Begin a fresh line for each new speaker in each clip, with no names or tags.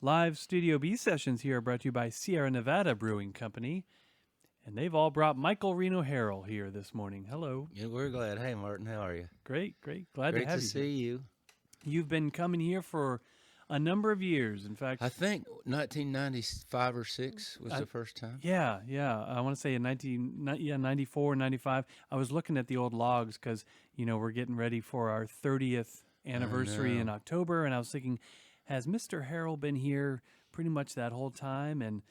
Live Studio B sessions here are brought to you by Sierra Nevada Brewing Company. And they've all brought Michael Reno Harrell here this morning. Hello.
Yeah, we're glad. Hey, Martin, how are you?
Great. Glad
Great
to have
to
you
see
here.
you.
You've been coming here for a number of years. In fact,
I think 1995 or 6 was the first time.
Yeah. I want to say in 94, 95. I was looking at the old logs because, we're getting ready for our 30th anniversary in October. And I was thinking, has Mr. Harrell been here pretty much that whole time? And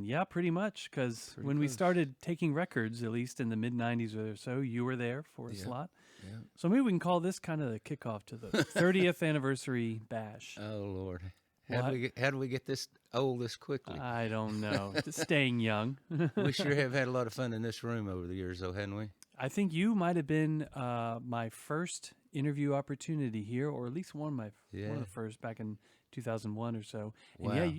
yeah, pretty much, because when we started taking records, at least in the mid-90s or so, you were there for a slot.
Yeah.
So maybe we can call this kind of the kickoff to the 30th anniversary bash.
Oh, Lord. How do we get this old this quickly?
I don't know. Just staying young.
We sure have had a lot of fun in this room over the years, though, hadn't we?
I think you might have been my first interview opportunity here, or at least one of the first back in 2001 or so. And
Wow.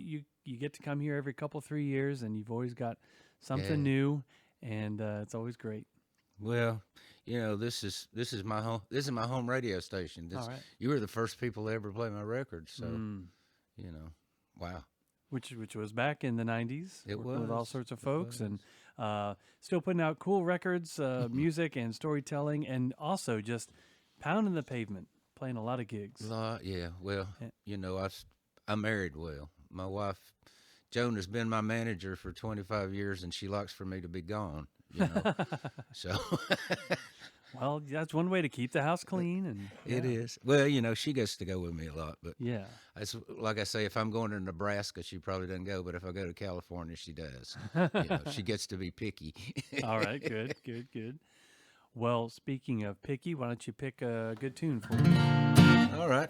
you get to come here every couple, 3 years, and you've always got something new, and it's always great.
Well, this is my home. This is my home radio station.
All right.
You were the first people to ever play my records, so wow.
Which was back in the 90s.
It
working with all
was.
sorts of folks, and still putting out cool records, music and storytelling, and also just pounding the pavement, playing a lot of gigs.
Yeah. Well, I'm married well. My wife, Joan, has been my manager for 25 years, and she likes for me to be gone. So.
Well, that's one way to keep the house clean, and
It is. Well, she gets to go with me a lot, but
yeah.
it's like I say, if I'm going to Nebraska, she probably doesn't go, but if I go to California, she does. She gets to be picky.
All right, good. Well, speaking of picky, why don't you pick a good tune for me?
All right.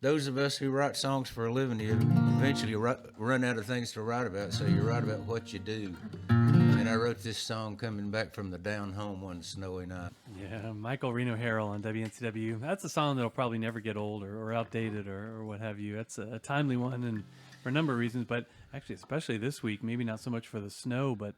Those of us who write songs for a living, you eventually run out of things to write about, so you write about what you do. And I wrote this song coming back from the down home one snowy night.
Yeah, Michael Reno Harrell on WNCW. That's a song that'll probably never get old or outdated or what have you. That's a timely one, and for a number of reasons, but actually especially this week, maybe not so much for the snow, but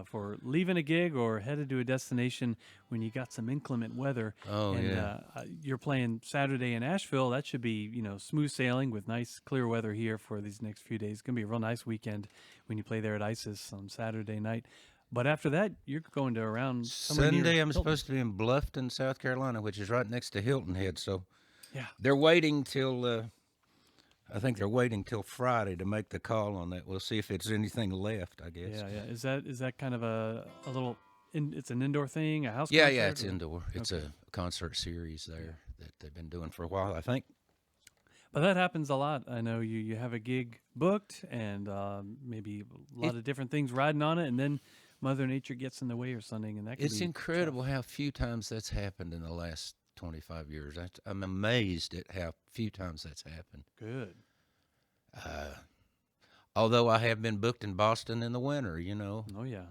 for leaving a gig or headed to a destination when you got some inclement weather.
Oh,
and,
yeah.
You're playing Saturday in Asheville. That should be, smooth sailing with nice clear weather here for these next few days. It's going to be a real nice weekend when you play there at ISIS on Saturday night. But after that, you're going to around somewhere near
Sunday, I'm
Hilton.
supposed to be in Bluffton, South Carolina, which is right next to Hilton Head. So
Yeah.
they're waiting till, I think they're waiting till Friday to make the call on that. We'll see if it's anything left, I guess.
Yeah. Is that kind of a little? It's an indoor thing, a house.
Yeah,
concert,
it's
or?
indoor. It's a concert series there that they've been doing for a while, I think.
But that happens a lot. I know you have a gig booked and maybe a lot of different things riding on it, and then Mother Nature gets in the way or something, and that can
It's
be
incredible how few times that's happened in the last 25 years. I'm amazed at how few times that's happened.
good.
Although I have been booked in Boston in the winter,
Oh yeah.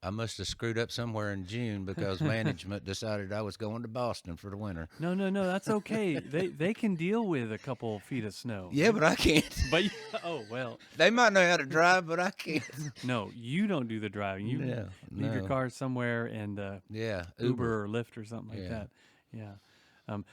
I must have screwed up somewhere in June because management decided I was going to Boston for the winter.
No, that's okay. They can deal with a couple feet of snow.
Yeah, but I can't.
But oh well.
They might know how to drive, but I can't.
No, you don't do the driving. You leave your car somewhere and
Yeah,
Uber or Lyft or something like that. Yeah.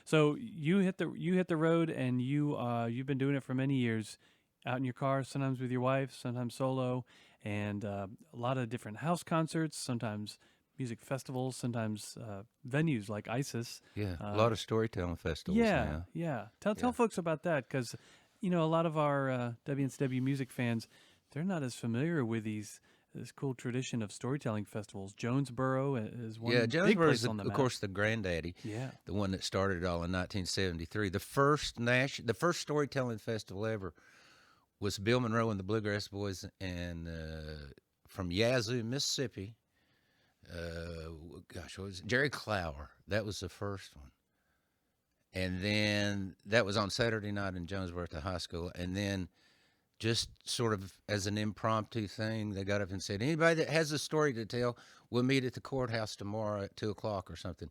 So you hit the road, and you've been doing it for many years, out in your car, sometimes with your wife, sometimes solo, and a lot of different house concerts, sometimes music festivals, sometimes venues like ISIS.
Yeah, a lot of storytelling festivals now.
Yeah. Tell folks about that, because a lot of our WNCW music fans, they're not as familiar with this cool tradition of storytelling festivals. Jonesboro is one.
Yeah,
big
Jonesboro
place
is,
on the
of
map.
course, the granddaddy.
Yeah.
The one that started it all in 1973. The first storytelling festival ever was Bill Monroe and the Bluegrass Boys, and from Yazoo, Mississippi. What was it? Jerry Clower. That was the first one. And then that was on Saturday night in Jonesboro at the high school. And then just sort of as an impromptu thing, they got up and said, anybody that has a story to tell, we'll meet at the courthouse tomorrow at 2 o'clock or something.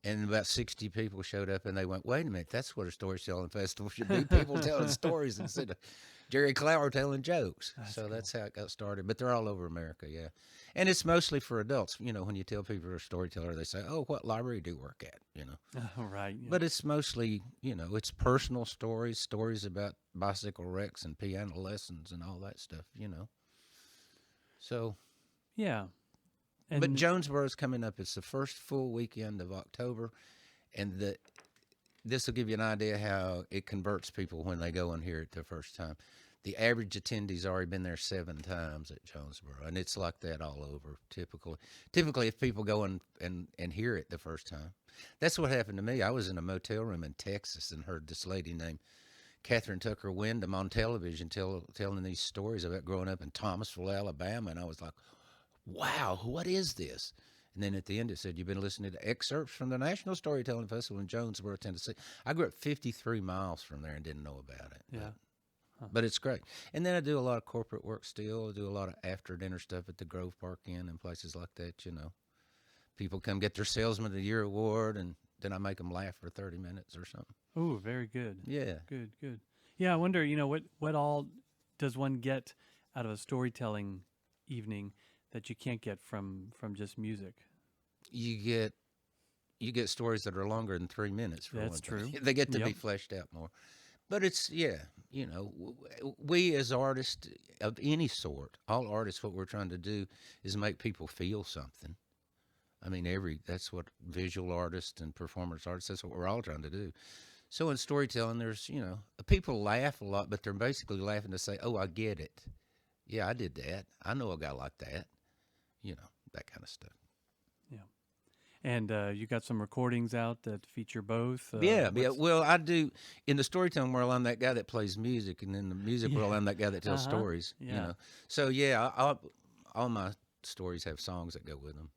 And about 60 people showed up, and they went, wait a minute, that's what a storytelling festival should be. People telling stories instead of Jerry Clower telling jokes.
That's
So
cool.
that's how it got started. But they're all over America, yeah. And it's mostly for adults. You know, when you tell people you're a storyteller, they say, "Oh, what library do you work at?" You know.
Right. Yeah.
But it's mostly, it's personal stories, stories about bicycle wrecks and piano lessons and all that stuff, So,
Yeah.
but
And
Jonesboro's coming up. It's the first full weekend of October, and this will give you an idea how it converts people when they go and hear it the first time. The average attendee's already been there 7 times at Jonesboro, and it's like that all over. Typically, if people go and hear it the first time, that's what happened to me. I was in a motel room in Texas and heard this lady named Catherine Tucker Wyndham on television telling these stories about growing up in Thomasville, Alabama, and I was like, "Wow, what is this?" And then at the end, it said, "You've been listening to excerpts from the National Storytelling Festival in Jonesboro, Tennessee." I grew up 53 miles from there and didn't know about it.
yeah.
But it's great. And then I do a lot of corporate work still. I do a lot of after dinner stuff at the Grove Park Inn and places like that. People come get their Salesman of the Year award, and then I make them laugh for 30 minutes or something.
Oh, very good.
Yeah.
Good. Good. Yeah. I wonder. What all does one get out of a storytelling evening that you can't get from just music?
You get stories that are longer than 3 minutes for
That's
one thing.
true.
They get to be
Yep.
fleshed out more. But it's, we as artists of any sort, all artists, what we're trying to do is make people feel something. I mean, that's what visual artists and performance artists, that's what we're all trying to do. So in storytelling, there's, people laugh a lot, but they're basically laughing to say, "Oh, I get it. Yeah, I did that. I know a guy like that." That kind of stuff.
Yeah. And you got some recordings out that feature both.
Yeah. Well, I do in the storytelling world. I'm that guy that plays music, and in the music world,
Yeah.
I'm that guy that tells
Uh-huh.
stories.
Yeah.
So all my stories have songs that go with them.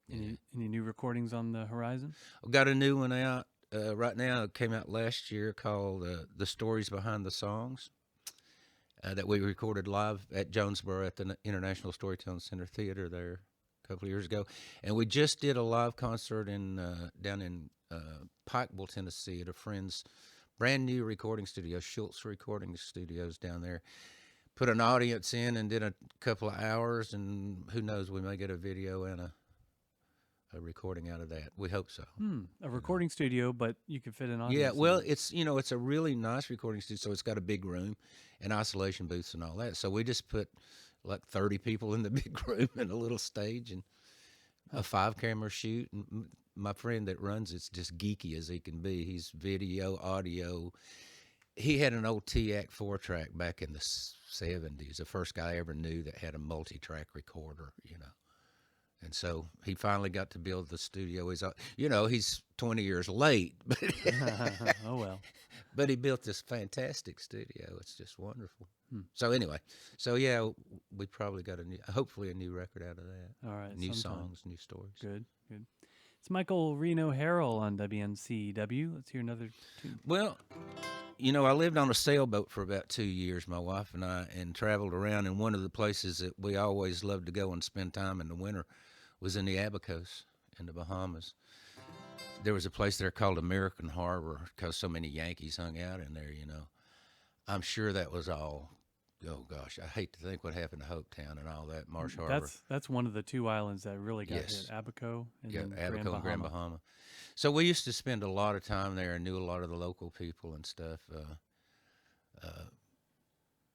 Yeah,
Any new recordings on the horizon?
I've got a new one out right now. It came out last year called "The Stories Behind the Songs." That we recorded live at Jonesboro at the International Storytelling Center Theater there a couple of years ago, and we just did a live concert down in Pikeville, Tennessee, at a friend's brand new recording studio, Schultz Recording Studios down there. Put an audience in and did a couple of hours, and who knows, we may get a video and a recording out of that. We hope so.
A recording studio, but you could fit an audience.
Yeah, well,
in it.
it's a really nice recording studio, so it's got a big room and isolation booths and all that. So we just put like 30 people in the big room and a little stage and a 5-camera shoot. And my friend that runs it's just geeky as he can be. He's video, audio. He had an old TAC 4-track back in the 70s, the first guy I ever knew that had a multi-track recorder. And so he finally got to build the studio. He's 20 years late, but
Oh well.
but he built this fantastic studio. It's just wonderful. So anyway, yeah, we probably got hopefully a new record out of that.
All right.
New
sometime.
songs, new stories.
Good. Good. It's Michael Reno Harrell on WNCW. Let's hear another tune.
Well, I lived on a sailboat for about 2 years, my wife and I, and traveled around. And one of the places that we always loved to go and spend time in the winter was in the Abacos in the Bahamas. There was a place there called American Harbor because so many Yankees hung out in there. I'm sure that was all. Oh gosh, I hate to think what happened to Hopetown and all that, Marsh Harbor.
That's one of the two islands that really got
Yes.
hit. Abaco and
Yeah,
then
Abaco and Grand
Bahama.
Bahama. So we used to spend a lot of time there and knew a lot of the local people and stuff.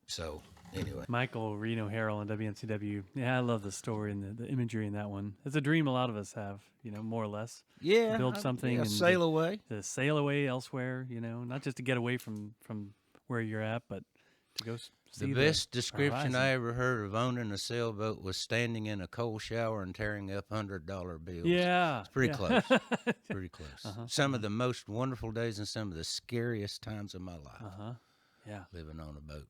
So anyway,
Michael Reno Harrell on WNCW. Yeah, I love the story and the imagery in that one. It's a dream a lot of us have, more or less.
yeah,
Build something
yeah,
and
sail away.
To sail away elsewhere, not just to get away from where you're at, but to go see
The best description
horizon.
I ever heard of owning a sailboat was standing in a cold shower and tearing up $100 bills.
Yeah.
It's pretty
yeah.
close. Pretty close. Some of the most wonderful days and some of the scariest times of my life
Yeah.
living on a boat.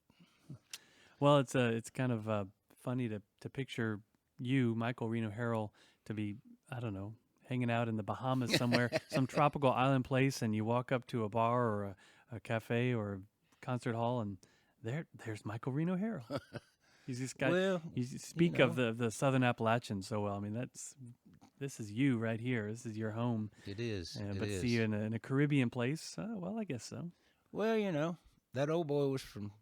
Well, it's kind of funny to picture you, Michael Reno Harrell, to be, I don't know, hanging out in the Bahamas somewhere, some tropical island place, and you walk up to a bar or a cafe or a concert hall, and there's Michael Reno Harrell. He's this guy.
Well,
you speak of the Southern Appalachians so well. I mean, this is you right here. This is your home.
it is. It
But
is.
see you in a Caribbean place. Well, I guess so.
Well, that old boy was from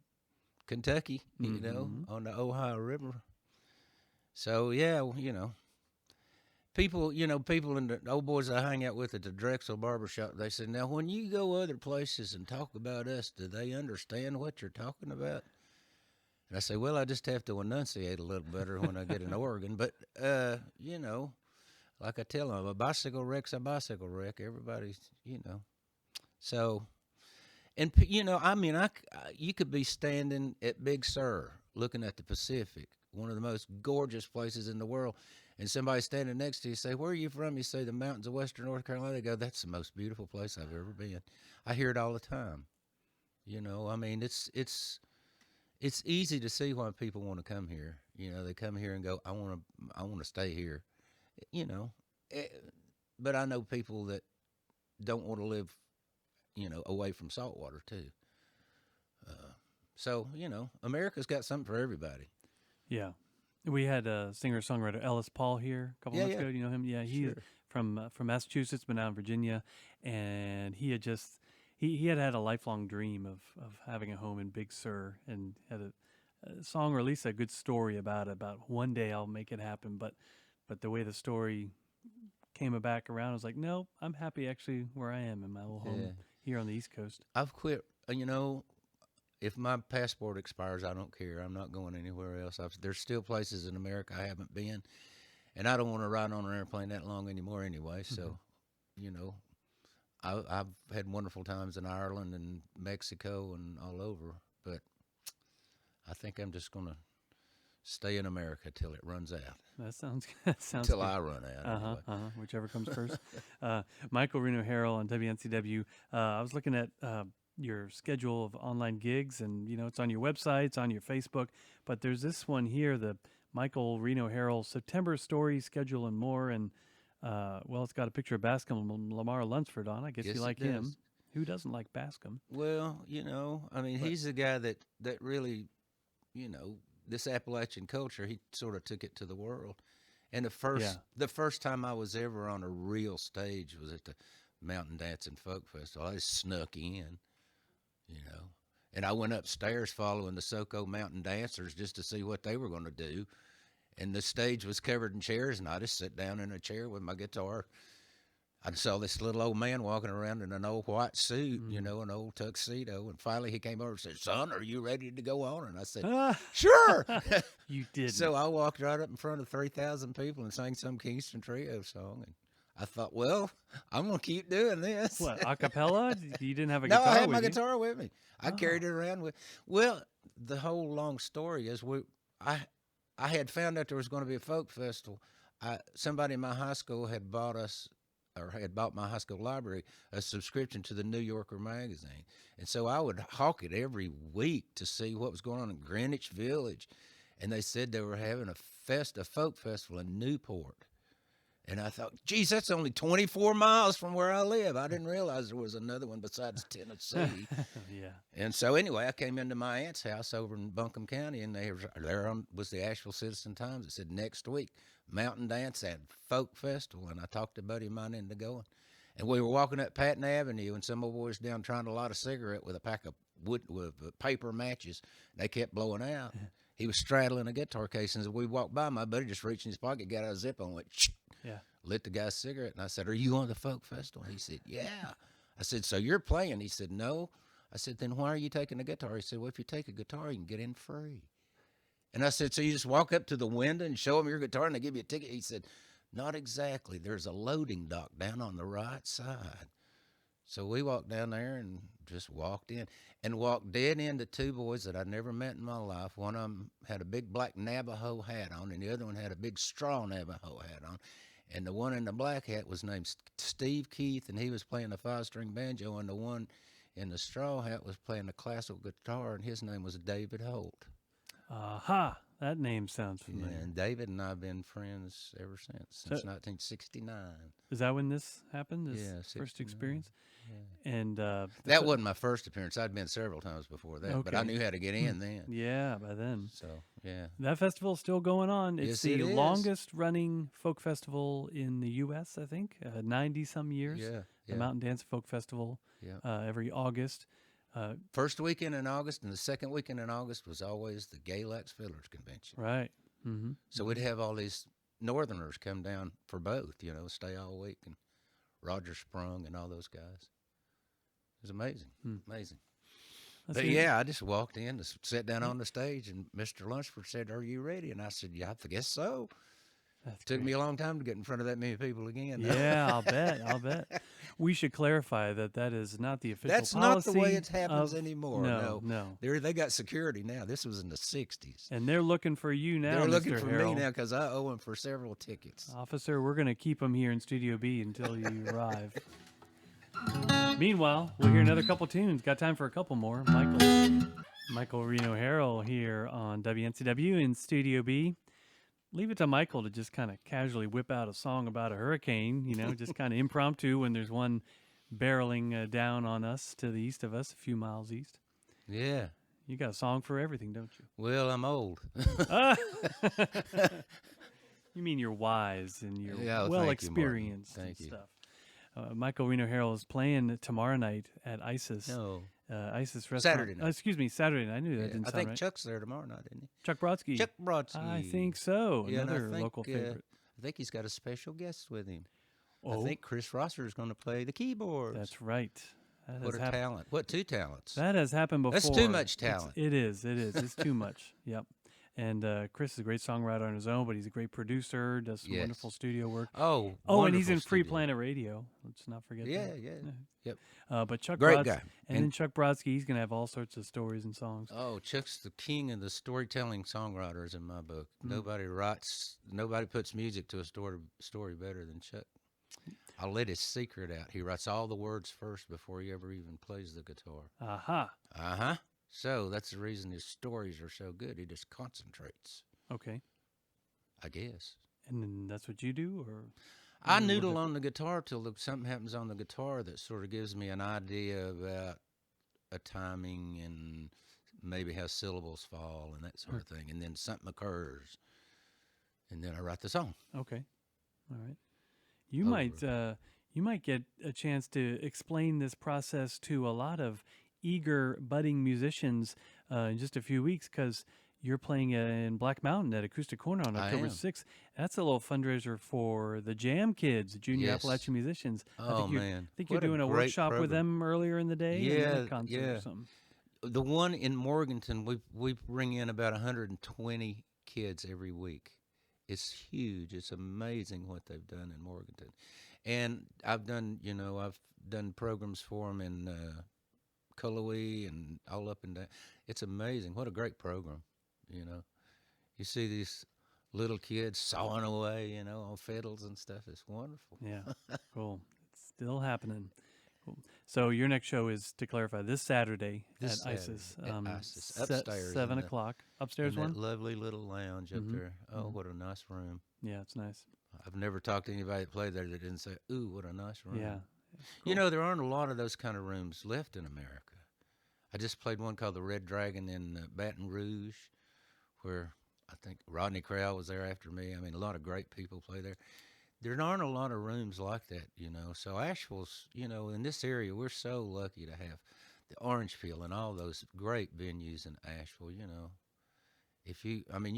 Kentucky, you know, on the Ohio River. So yeah, you know, people, people in the old boys I hang out with at the Drexel Barbershop, they said, now when you go other places and talk about us, do they understand what you're talking about? And I say, well, I just have to enunciate a little better when I get in Oregon. But, you know, like I tell them, a bicycle wreck's a bicycle wreck. Everybody's, you know. So, and, I mean, you could be standing at Big Sur looking at the Pacific, one of the most gorgeous places in the world, and somebody standing next to you say, where are you from? You say, the mountains of western North Carolina. They go, that's the most beautiful place I've ever been. I hear it all the time. You know, I mean, it's easy to see why people want to come here. You know, they come here and go, I want to stay here. You know, eh, but I know people that don't want to live, away from saltwater too. So America's got something for everybody.
Yeah. We had a singer-songwriter Ellis Paul here a couple months ago. Do you know him? Yeah, he's
Sure.
from Massachusetts, but now in Virginia, and he had just he had a lifelong dream of having a home in Big Sur, and had a song, or at least a good story about one day I'll make it happen. But the way the story came back around, I was like, no, I'm happy actually where I am in my little home here on the East Coast.
I've quit. If my passport expires, I don't care. I'm not going anywhere else. There's still places in America I haven't been, and I don't want to ride on an airplane that long anymore anyway. So, I've had wonderful times in Ireland and Mexico and all over, but I think I'm just going to stay in America till it runs out.
That sounds
Till
good.
I run out. Anyway.
Whichever comes first. Michael Reno Harrell on WNCW. I was looking at your schedule of online gigs, and it's on your website, it's on your Facebook, but there's this one here, the Michael Reno Harrell September story schedule and more, and it's got a picture of Bascom Lamar Lunsford on. I guess
Yes,
you
it
like
does.
him. Who doesn't like Bascom?
Well, I mean, he's the guy that really, this Appalachian culture, he sort of took it to the world. And the first time I was ever on a real stage was at the Mountain Dancing Folk Festival. I just snuck in, and I went upstairs following the SoCo Mountain Dancers just to see what they were going to do. And the stage was covered in chairs, and I just sat down in a chair with my guitar. I saw this little old man walking around in an old white suit, an old tuxedo. And finally he came over and said, son, are you ready to go on? And I said, sure.
You did.
So I walked right up in front of 3,000 people and sang some Kingston Trio song. And I thought, well, I'm going to keep doing this.
What, a cappella? You didn't have a
No,
guitar
I had
with
my
you?
guitar with me. I carried it around with. Well, the whole long story is I had found out there was going to be a folk festival. Somebody in my high school had bought my high school library a subscription to the New Yorker magazine. And so I would hawk it every week to see what was going on in Greenwich Village. And they said they were having a folk festival in Newport. And I thought, geez, that's only 24 miles from where I live. I didn't realize there was another one besides Tennessee.
Yeah.
And so anyway, I came into my aunt's house over in Buncombe County, and there was the Asheville Citizen-Times. It said next week, Mountain Dance and Folk Festival, and I talked a buddy of mine into going. And we were walking up Patton Avenue, and some old boys down trying to light a cigarette with a pack of paper matches. They kept blowing out. He was straddling a guitar case, and as we walked by, my buddy just reached in his pocket, got out a zip on, went, lit the guy's cigarette, and I said, are you on the folk festival? He said, yeah. I said, so you're playing? He said, no. I said, then why are you taking a guitar? He said, well, if you take a guitar, you can get in free. And I said, so you just walk up to the window and show them your guitar and they give you a ticket? He said, not exactly. There's a loading dock down on the right side. So we walked down there and just walked in and walked dead into two boys that I'd never met in my life. One of them had a big black Navajo hat on, and the other one had a big straw Navajo hat on. And the one in the black hat was named Steve Keith, and he was playing the 5-string banjo, and the one in the straw hat was playing the classical guitar, and his name was David Holt.
Aha, that name sounds familiar.
Yeah, and David and I have been friends ever since 1969.
Is that when this happened, this
Yeah,
first
69.
experience?
Yeah.
And
that wasn't my first appearance. I'd been several times before that, but I
Okay.
knew how to get in then.
Yeah, by then.
So, yeah.
That festival's still going on. It's
Yes,
the
it is.
longest running folk festival in the U.S., I think, 90-some years.
Yeah.
The Mountain Dance Folk Festival
Yeah.
every August.
First weekend in August, and the second weekend in August was always the Galax Fiddlers Convention.
Right. Mm-hmm.
So we'd have all these Northerners come down for both, stay all week, and Roger Sprung and all those guys. It was amazing, amazing. But yeah, I just walked in, sat down on the stage, and Mr. Lunsford said, "Are you ready?" And I said, "Yeah, I guess so." Took me a long time to get in front of that many people again.
Yeah, I'll bet. We should clarify that is not the official
That's
policy.
not the way it happens anymore.
No.
They got security now. This was in the 60s.
And they're looking for you now,
They're looking
Mr.
for
Harrell.
me now because I owe them for several tickets.
Officer, we're going to keep them here in Studio B until you arrive. Meanwhile, we'll hear another couple tunes. Got time for a couple more. Michael Reno Harrell here on WNCW in Studio B. Leave it to Michael to just kind of casually whip out a song about a hurricane, just kind of impromptu when there's one barreling down on us to the east of us, a few miles east.
Yeah.
You got a song for everything, don't you?
Well, I'm old.
You mean you're wise and you're
Yeah,
well
thank you, Martin.
experienced
Thank
and
you.
stuff. Michael Reno Harrell is playing tomorrow night at ISIS.
No.
ISIS restaurant.
Saturday night.
Excuse me, Saturday night. I knew that didn't
I
sound
think
right.
Chuck's there tomorrow night, isn't he?
Chuck Brodsky.
Chuck Brodsky.
I think so.
Yeah, and I
Another
think,
local favorite.
I think he's got a special guest with him.
Oh,
I think Chris Rosser is going to play the keyboards.
that's right. That
What a
has
talent. What two talents?
That has happened before.
That's too much talent.
It is. It's too much. Yep. And Chris is a great songwriter on his own, but he's a great producer, does some
Yes.
wonderful studio work.
Oh,
and he's in
wonderful
Free
studio.
Planet Radio. Let's not forget
Yeah,
that.
yeah. Yep.
But Chuck
Great
Brodsky,
guy.
and then Chuck Brodsky, he's going to have all sorts of stories and songs.
Oh, Chuck's the king of the storytelling songwriters in my book. Nobody puts music to a story better than Chuck. I'll let his secret out. He writes all the words first before he ever even plays the guitar.
Aha.
Uh-huh. So that's the reason his stories are so good. He just concentrates,
Okay.
I guess.
And then that's what you do, or
I noodle on the guitar till something happens on the guitar that sort of gives me an idea about a timing and maybe how syllables fall and that sort of thing. And then something occurs, and then I write the song.
Okay. All right. You might get a chance to explain this process to a lot of eager budding musicians in just a few weeks, because you're playing in Black Mountain at Acoustic Corner on
I
October
am.
6th. That's a little fundraiser for the Jam Kids, Junior
Yes.
Appalachian musicians.
Oh, man.
I think you're
What a
doing a
great
workshop with
program.
them earlier in the day. and then a concert or something.
The one in Morganton, we bring in about 120 kids every week. It's huge. It's amazing what they've done in Morganton. And I've done programs for them in Cullowhee and all up and down. It's amazing. What a great program, You see these little kids sawing away, on fiddles and stuff. It's wonderful.
Yeah, cool. It's still happening. Cool. So your next show is, to clarify, this Saturday
This
at ISIS.
Saturday at ISIS, upstairs in
7
the-
o'clock. Upstairs
In
one?
that lovely little lounge up there. Oh, what a nice room.
Yeah, it's nice.
I've never talked to anybody that played there that didn't say, "Ooh, what a nice room."
Yeah.
There aren't a lot of those kind of rooms left in America. I just played one called the Red Dragon in Baton Rouge, where I think Rodney Crowell was there after me. I mean, a lot of great people play there. There aren't a lot of rooms like that, So Asheville's, in this area, we're so lucky to have the Orange Peel and all those great venues in Asheville, you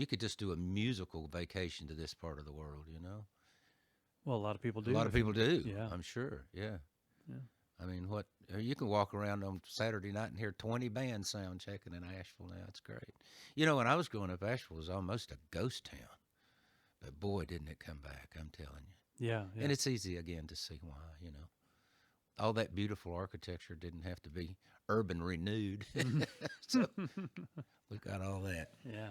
could just do a musical vacation to this part of the world,
Well, a lot of people do.
A lot of people do.
Yeah.
I'm sure. Yeah.
Yeah.
I mean, you can walk around on Saturday night and hear 20 bands sound checking in Asheville now. It's great. When I was growing up, Asheville was almost a ghost town. But boy, didn't it come back, I'm telling you.
Yeah.
And it's easy, again, to see why, All that beautiful architecture didn't have to be urban renewed. So we got all that.
Yeah.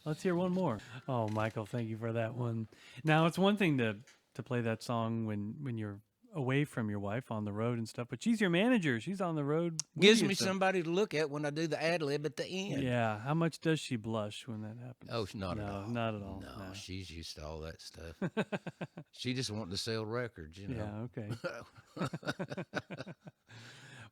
Let's hear one more. Oh, Michael, thank you for that one. Now, it's one thing to play that song when you're away from your wife on the road and stuff, but she's your manager. She's on the road. with
Gives
you,
me
so-
somebody to look at when I do the ad lib at the end.
Yeah. How much does she blush when that happens?
Oh, not at all.
Not at all.
No, she's used to all that stuff. She just wanted to sell records,
Yeah, okay.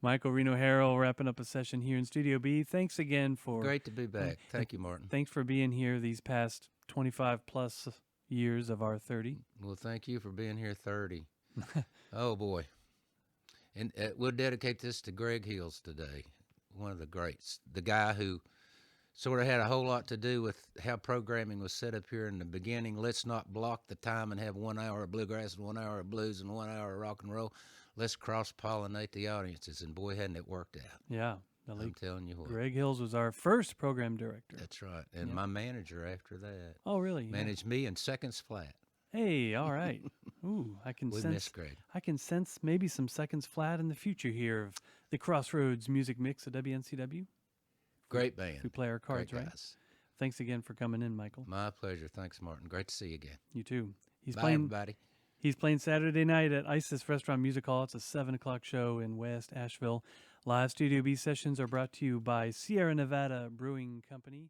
Michael Reno Harrell wrapping up a session here in Studio B. Thanks again for
Great to be back. Thank you, Martin.
Thanks for being here these past 25 plus years of our 30.
Well, thank you for being here 30. Oh, boy. And we'll dedicate this to Greg Hills today. one of the greats. The guy who sort of had a whole lot to do with how programming was set up here in the beginning. Let's not block the time and have 1 hour of bluegrass and 1 hour of blues and 1 hour of rock and roll. Let's cross-pollinate the audiences, and boy, hadn't it worked out.
Yeah.
I'm telling you what.
Greg Hills was our first program director.
That's right. And my manager after that.
Oh, really?
Managed me in seconds flat.
Hey, all right. Ooh,
We miss Greg.
I can sense maybe some seconds flat in the future here of the Crossroads music mix at WNCW.
Great band.
We play our cards,
Great
right?
guys.
Thanks again for coming in, Michael.
My pleasure. Thanks, Martin. Great to see you again.
You too.
Bye, everybody.
He's playing Saturday night at Isis Restaurant Music Hall. It's a 7 o'clock show in West Asheville. Live Studio B sessions are brought to you by Sierra Nevada Brewing Company.